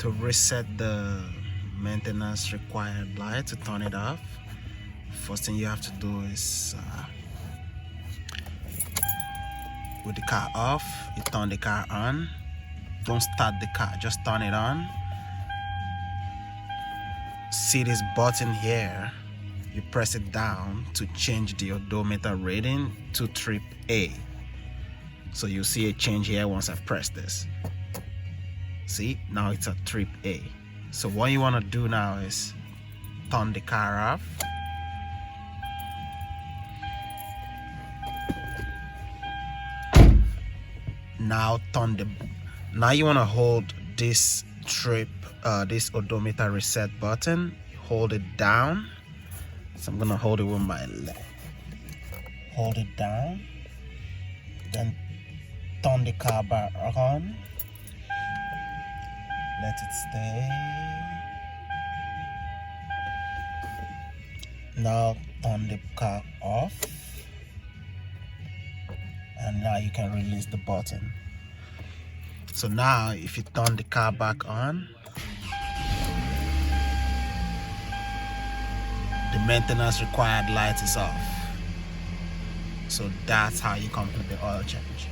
To reset the maintenance required light, to turn it off, first thing you have to do is with the car off, you turn the car on. Don't start the car, just turn it on. See this button here, you press it down to change the odometer reading to trip A. So you'll see a change here once I've pressed this. See, now it's at trip A. So what you want to do now is turn the car off. Now you want to hold this this odometer reset button, hold it down. So I'm gonna hold it with my left. Hold it down, then turn the car back on. Let it stay. Now turn the car off, and now you can release the button. So now if you turn the car back on, the maintenance required light is off. So that's how you complete the oil change.